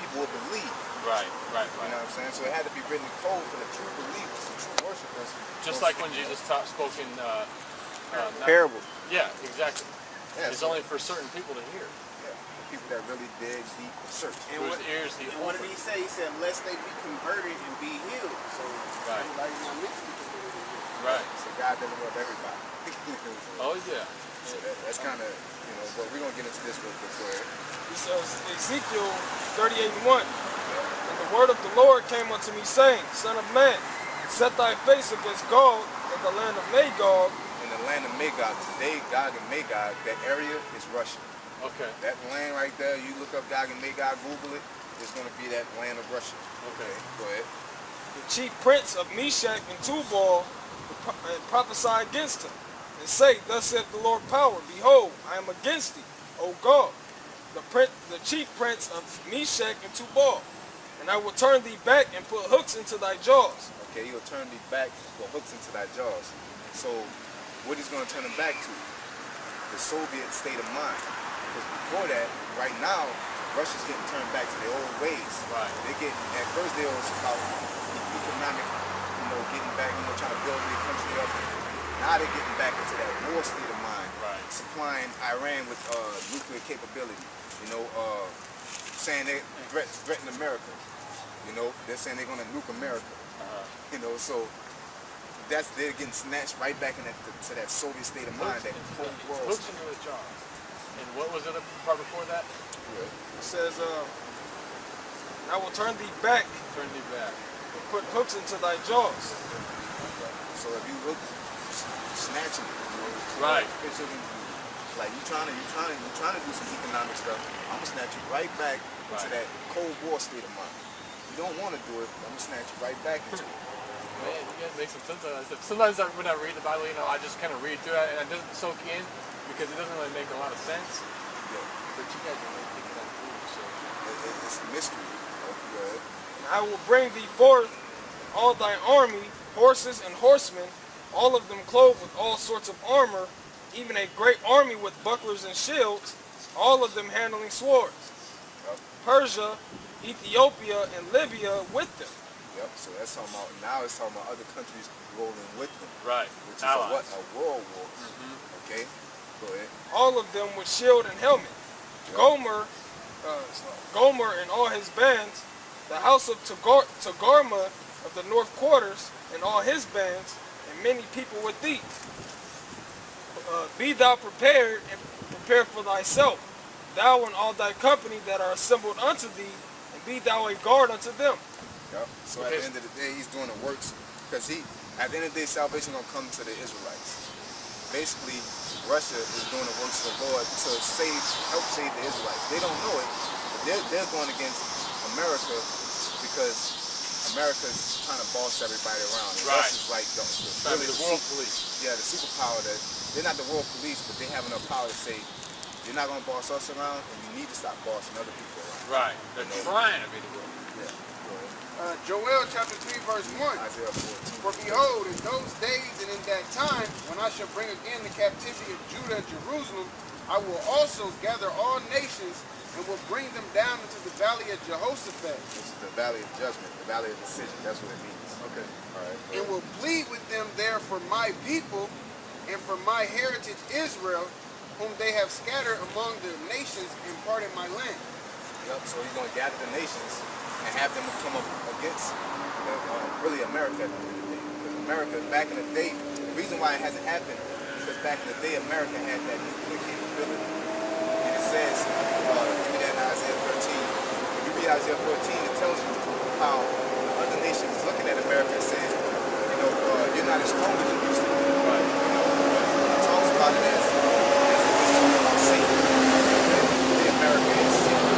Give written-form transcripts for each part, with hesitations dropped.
people would believe. Right. You know what I'm saying? So it had to be written in code for the true believers, the true worshipers. Just like when Jesus spoke in parables. Yeah, exactly. Yeah, it's only for certain people to hear. Yeah, people that really dig deep and search. And what did he say? He said, "Lest they be converted and be healed." So everybody's not meant to be converted and healed. Right. So God doesn't love everybody. Oh yeah. So that's kind of, you know, but we're gonna get into this real quick. Go ahead. It says Ezekiel 38:1. And the word of the Lord came unto me, saying, Son of man, set thy face against Gog in the land of Magog. In the land of Magog, today Gog and Magog, that area is Russia. Okay. That land right there, you look up Gog and Magog, Google it, it's going to be that land of Russia. Okay. Go ahead. The chief prince of Meshach and Tubal prophesy against him, and say, Thus saith the Lord power, Behold, I am against thee, O Gog, the chief prince of Meshach and Tubal, and I will turn thee back and put hooks into thy jaws. Okay, he'll turn thee back, put hooks into thy jaws. So, what he's going to turn them back to? The Soviet state of mind. Because before that, right now, Russia's getting turned back to their old ways. Right. At first they was about economic, getting back, trying to build their country up. Now they're getting back into that war state of mind. Right. Supplying Iran with nuclear capability. Saying they threaten America. They're saying they're going to nuke America. So they're getting snatched right back to that Soviet state of mind, that whole world. Hooks into the jaws. And what was it part before that? Good. It says, I will turn thee back. Turn thee back. And put hooks into thy jaws. So if you look, snatching it. Right. Like you're trying to do some economic stuff. I'm gonna snatch you right back into that Cold War state of mind. You don't want to do it, I'm gonna snatch you right back into it. Man, you guys make some sense of that. Sometimes when I read the Bible, I just kind of read through it and it doesn't soak in because it doesn't really make a lot of sense. Yeah. But you guys are really thinking that through, so it's a mystery. Okay. I will bring thee forth all thy army, horses and horsemen, all of them clothed with all sorts of armor, even a great army with bucklers and shields, all of them handling swords. Yep. Persia, Ethiopia, and Libya with them. Yep, so that's talking about, now it's talking about other countries rolling with them. right. Which is a world war. Okay, go ahead. All of them with shield and helmet. Yep. Gomer and all his bands, the house of Togarma of the north quarters and all his bands, and many people with thee. Be thou prepared and prepare for thyself, thou and all thy company that are assembled unto thee, and be thou a guard unto them. Yep. So at the end of the day, he's doing the works, because at the end of the day, salvation is going to come to the Israelites. Basically, Russia is doing the works of the Lord to help save the Israelites. They don't know it, but they're going against America because America's trying to boss everybody around. And right. Russia's like the world police. Yeah, the superpower that they're not the world police, but they have enough power to say, you're not going to boss us around, and you need to stop bossing other people around. Right. They're trying to be the world. Yeah. Joel chapter 3 verse 1. Isaiah 14. For behold, in those days and in that time, when I shall bring again the captivity of Judah and Jerusalem, I will also gather all nations and will bring them down into the valley of Jehoshaphat. This is the valley of judgment, the valley of decision. That's what it means. Okay. All right. And will plead with them there for my people and for my heritage Israel, whom they have scattered among the nations and parted my land. Yep. So he's going to gather the nations and have them come up against really America at the end of the day. Because America, back in the day, the reason why it hasn't happened is because back in the day, America had that nuclear capability. And it says, give me that in Isaiah 13. If you read Isaiah 14, it tells you how other nations is looking at America and saying, you're not as strong as you used to be. Right. It talks about it as Satan. The America is Satan.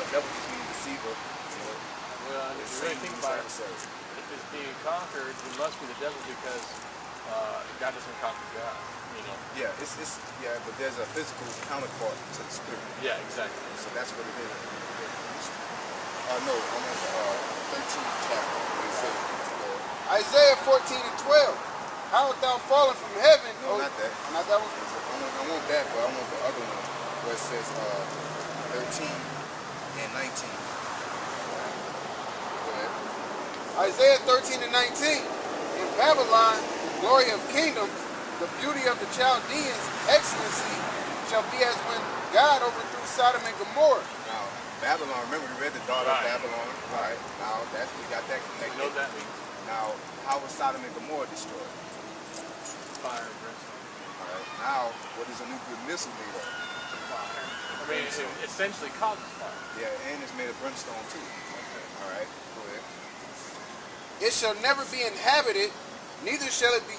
Devil is being deceiver. Well, if you really think about it, if it's being conquered, it must be the devil because God doesn't conquer God. Yeah, but there's a physical counterpart to the spirit. Yeah, exactly. So that's what it is. No, I'm in the 13th chapter. Isaiah 14 and 12. How art thou fallen from heaven? No, not that. Not that one? I want that, but I want the other one where it says 13. Isaiah 13 and 19. In Babylon, the glory of kingdoms, the beauty of the Chaldeans' excellency shall be as when God overthrew Sodom and Gomorrah. Now, Babylon, remember we read the daughter Right. of Babylon. All right. Now, we got that connected. You know what that means? Now, how was Sodom and Gomorrah destroyed? Fire and brimstone. All right. Now, what is a nuclear missile made of? Fire. I mean, it essentially causes fire. Yeah, and it's made of brimstone too. Okay. All right. Go ahead. It shall never be inhabited, neither shall it be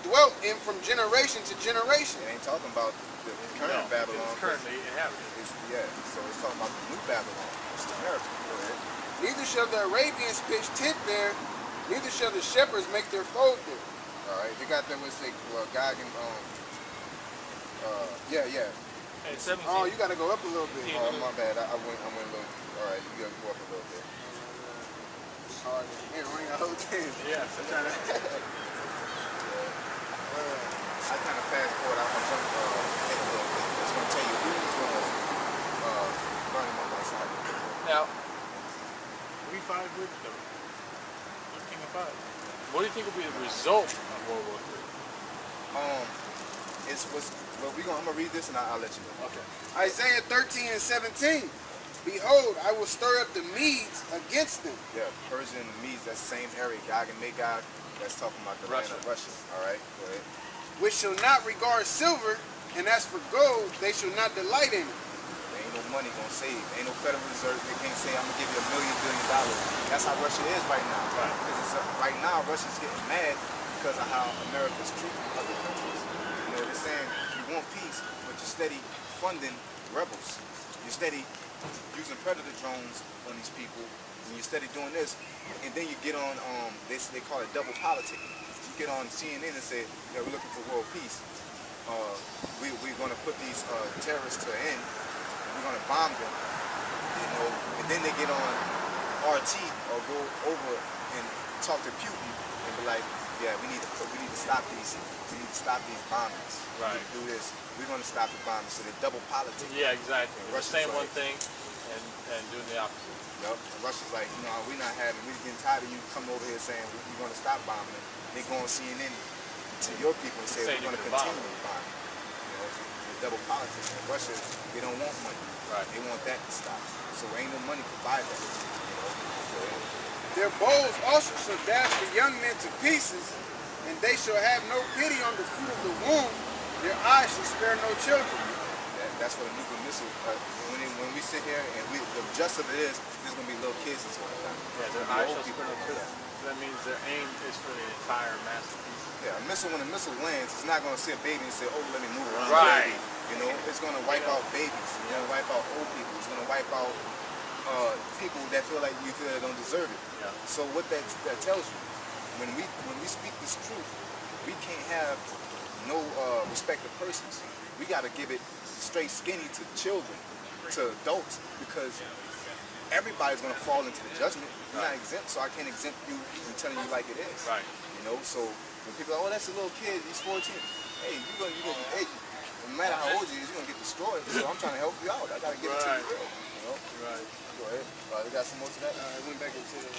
dwelt in from generation to generation. It ain't talking about the current Babylon. It's currently inhabited. So it's talking about the new Babylon. It's America. Go ahead. Neither shall the Arabians pitch tent there, neither shall the shepherds make their fold there. All right. They got that with say, God can yeah. And 17. Oh, you got to go up a little bit. Yeah. Oh, my bad. I went a little. All right. You got to go up a little bit. It's hard. Here, running a whole thing. Yeah. I'm trying to. I kind of fast forward. I'm jump ahead a little bit. It's going to tell you who's going to burn them on my side. Now, we 5 with the King of 5. What do you think will be the result of World War III? I'm gonna read this and I'll let you know. Okay. Isaiah 13 and 17. Behold, I will stir up the Medes against them. Yeah, Persian Medes, that same area, Gog and Magog. That's talking about the land of Russia. All right, go ahead. Which shall not regard silver, and as for gold, they shall not delight in it. There ain't no money gonna save. Ain't no Federal Reserve. They can't say I'm gonna give you $1 billion. That's how Russia is right now. Right. Because right now Russia's getting mad because of how America's treating other countries. You know, they're saying you want peace, but you're steady funding rebels. You're steady using predator drones on these people, and you're steady doing this, and then you get on they call it double politicking. You get on CNN and say, yeah, we're looking for world peace. We're going to put these terrorists to an end. We're going to bomb them, you know, and then they get on RT or go over and talk to Putin and be like, yeah, we need to stop these bombings. Right. We need to do this. We're going to stop the bombing. So they double politics. Yeah, exactly. We're Russia's saying right. one thing and doing the opposite. Yep. And Russia's like, you know, we're getting tired of you coming over here saying we're going to stop bombing. They go on CNN to your people and say we're going to continue bombing. You know, the double politics. And Russia, they don't want money. Right. They want that to stop. So ain't no money to buy that. You know. So, Their bows also shall dash the young men to pieces, and they shall have no pity on the fruit of the womb. Their eyes shall spare no children. that's what a nuclear missile. When we sit here and the gist of it is, there's gonna be little kids that's gonna die. Yeah, their eyes shall spare no children. That means their aim is for the entire masterpiece. Yeah, when a missile lands, it's not gonna see a baby and say, "Oh, let me move around." Right. Baby. You know, it's gonna wipe out babies. It's gonna wipe out old people. It's gonna wipe out people that feel like they don't deserve it. Yeah. So what that tells you, when we speak this truth, we can't have no respect of persons. We got to give it straight skinny to children, to adults, because everybody's gonna fall into the judgment. You're not exempt, so I can't exempt you from telling you like it is. Right. You know, so when people are, oh, that's a little kid, he's 14. Hey, hey, no matter how old you is, you're gonna get destroyed. So I'm trying to help you out. I gotta give it to you real. You know? Right. Go ahead. They got some more to that? I went back into the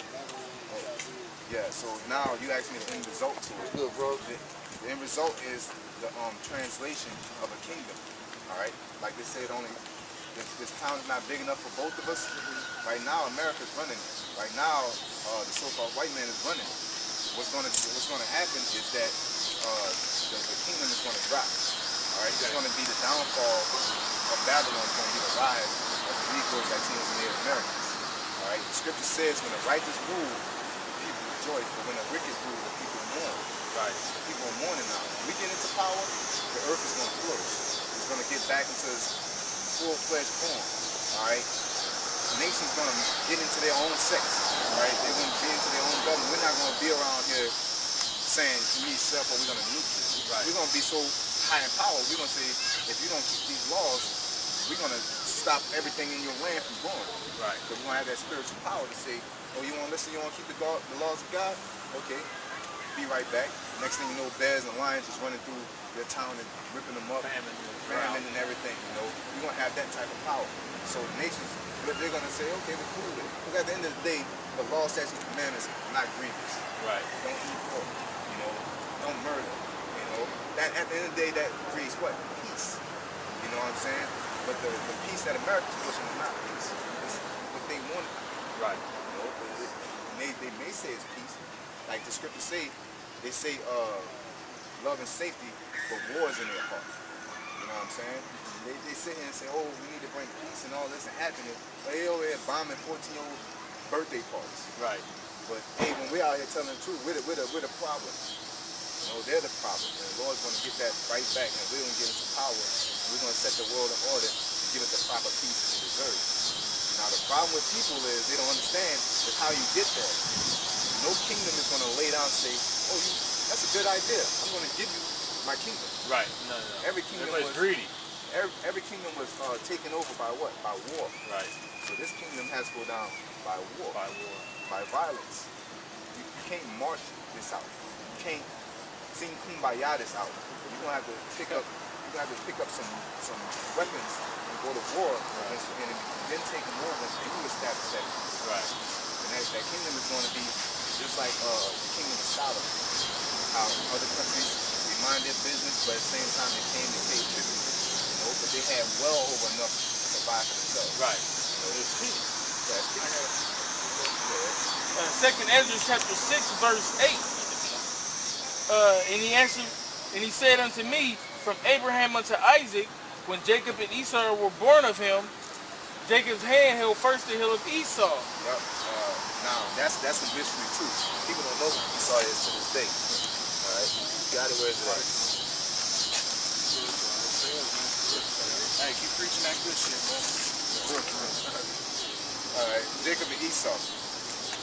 Yeah, so now you asked me the end result to it. Good, bro. The end result is the translation of a kingdom. All right, like they said, this town is not big enough for both of us. Right now, America's running it. Right now, the so-called white man is running it. What's gonna happen is that the kingdom is gonna drop. All right, it's gonna be the downfall of Babylon. It's gonna be the rise of the Negroes, Latinos, and Native Americans. All right, the scripture says when the righteous rule, the people rejoice, but when the wicked rule, the people mourn. Right. The people are mourning now. When we get into power, the earth is gonna flourish. It's gonna get back into its full-fledged form. All right. The nation's gonna get into their own sex. All right. They're gonna get into their own government. We're not gonna be around here saying you need self or we're gonna nuke you. Right. We're gonna be so high in power. We're gonna say if you don't keep these laws, we're gonna stop everything in your land from growing. Right. Because we're gonna have that spiritual power to say, oh, you wanna listen? You wanna keep the laws of God? Okay. Be right back. Next thing you know, bears and lions just running through their town and ripping them up, famine and everything. You're gonna have that type of power. So nations, they're gonna say, okay, we're cool with it. Because at the end of the day, the law, statutes, and commandments are not grievous. Right. Don't eat pork. Don't murder. That at the end of the day, that creates what? Peace. You know what I'm saying? But the peace that America's pushing is not peace. It's what they want. Right. They may say it's peace. Like the scriptures say, they say love and safety, but war is in their heart. You know what I'm saying? They sit here and say, oh, we need to bring peace and all this and happiness. But they over here bombing 14-year-old birthday parties. Right. But hey, when we're out here telling the truth, we're the problem. They're the problem. And the Lord's going to get that right back, and we're going to give it some power. And we're going to set the world in order and give it the proper peace it deserves. Now, the problem with people is they don't understand is how you get there. No kingdom is going to lay down and say, oh, that's a good idea. I'm going to give you my kingdom. Right. No. Every kingdom Everybody's was greedy. Every kingdom was taken over by what? By war. Right. So this kingdom has to go down by war. By war. By violence. You can't march this out. You can't sing kumbaya this out. You're gonna have to pick up some weapons and go to war against the enemy, and then take them over and you establish that peace. Right. And that kingdom is going to be just like the kingdom of Sodom. How other countries they mind their business, but at the same time they came to pay tribute. But they had well over enough to provide for themselves. Right. So there's peace. That's peace. 2nd Ezra chapter 6 verse 8. And he answered, and he said unto me, from Abraham unto Isaac, when Jacob and Esau were born of him, Jacob's hand held first the hill of Esau. Yep. Now that's a mystery too. People don't know who Esau is to this day. All right. You got it. Where is it at? Hey, keep preaching that good shit, man. All right. Jacob and Esau.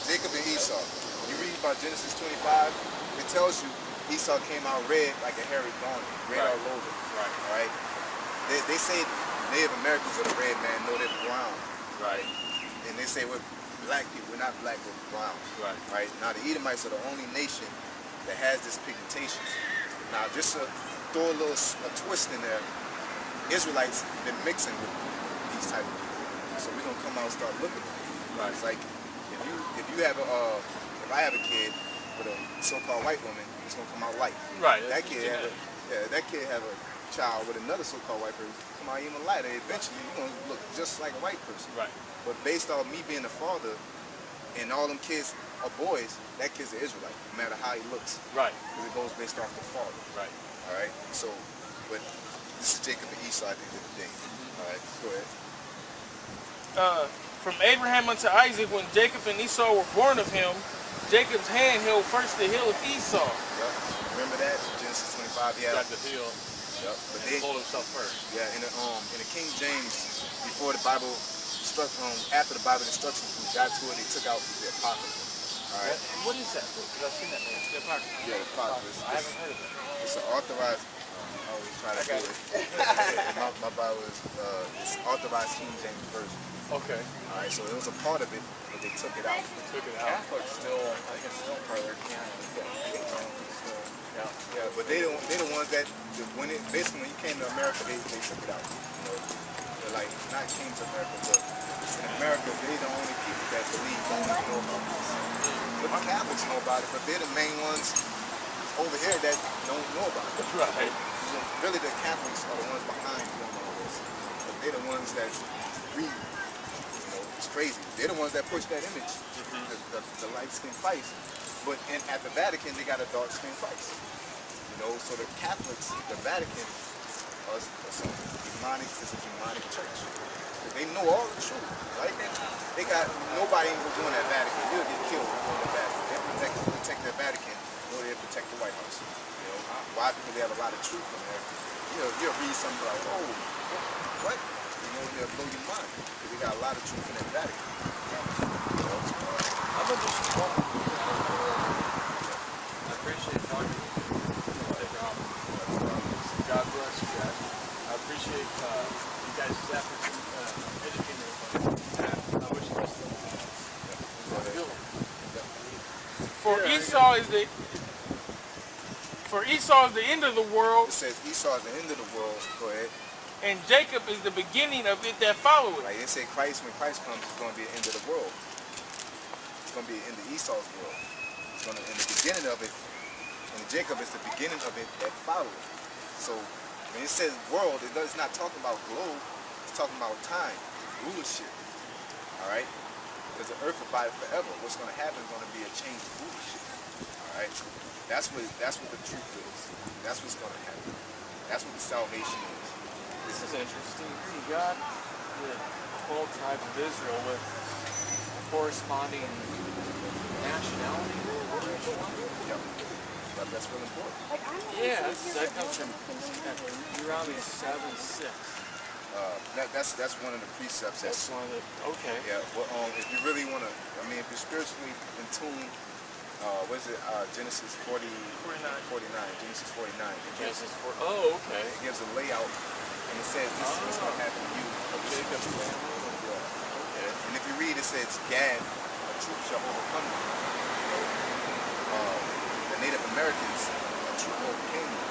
Jacob and Esau. You read about Genesis 25. It tells you Esau came out red like a hairy donkey, red all over. Right. All right. They say Native Americans are the red man, no, they're brown. Right. And they say we're black people. We're not black, we're brown. Right. Right. Now the Edomites are the only nation that has this pigmentation. Now just to throw a twist in there, Israelites been mixing with these type of people. So we're gonna come out and start looking at it. Right. It's like if you have if I have a kid with a so-called white woman, it's gonna come out white. Right. That kid have a child with another so-called white person, come out even lighter. Eventually you're gonna look just like a white person. Right. But based off me being the father and all them kids are boys, that kid's an Israelite, no matter how he looks. Right. Because it goes based off the father. Right. All right. So, but this is Jacob and Esau at the end of the day. All right. Go ahead. From Abraham unto Isaac, when Jacob and Esau were born of him, Jacob's hand held first the hill of Esau. Yep. Remember that Genesis 25. Yeah. Got the hill. Yep. But they hold himself first. Yeah. In the King James, before the Bible, after the Bible instructions got to it, they took out the Apocrypha. All right. What is that book? Because I've seen that name. It's the Apocrypha. Yeah, the Apocrypha. I haven't heard of it. It's an authorized. I always try to do it. my Bible is it's authorized King James version. Okay. All right, so it was a part of it, but they took it out. Took it out. Catholics still, I think it's still part of their canon. Yeah, but they're the ones that basically when you came to America, they took it out. They're like not came to America, but in America they're the only people that believe don't know about this. But the Catholics know about it, but they're the main ones over here that don't know about it. Right. Really, the Catholics are the ones behind doing all this, but they're the ones that read. It's crazy. They're the ones that push that image, the light-skinned Christ. But at the Vatican, they got a dark-skinned Christ. So the Catholics, the Vatican, are some demonic. It's a demonic church. They know all the truth, right? They got nobody even doing that Vatican. They'll get killed for doing the Vatican. They protect the Vatican, or they protect the White House. Why? Because they have a lot of truth in there. You'll read something like, oh, what? They'll blow your mind. Because they got a lot of truth in that Vatican. I'm gonna just talk. I appreciate talking. God bless you guys. I appreciate you guys' efforts in educating everybody. I wish you guys For Esau is the For Esau is the end of the world, It says Esau is the end of the world. Go ahead. and Jacob is the beginning of it that followeth. Like they say, Christ, when Christ comes, it's going to be the end of the world. It's going to be in the Esau's world. It's going to, in the beginning of it, and Jacob is the beginning of it that followeth. So when it says world, it's not talking about globe. It's talking about time, rulership. All right? Because the earth will abide forever. What's going to happen is going to be a change of rulership. All right? That's what the truth is. That's what's going to happen. That's what the salvation is. This is interesting. You got the 12 tribes of Israel with corresponding nationality. Yep. But that's really important. Yeah, that comes from Deuteronomy 7:6. That's one of the precepts. That's one of the, okay. Yeah. Well, if you really want to, I mean, if you're spiritually in tune, what is it? Genesis 49. Genesis 49. Genesis 4. Oh, okay. It gives a layout, and it says this is what's going to happen to you. Jacob's family. Yeah. Okay. And if you read, it says, Gad, a troop shall overcome you. You know, the Native Americans, a troop overcame you.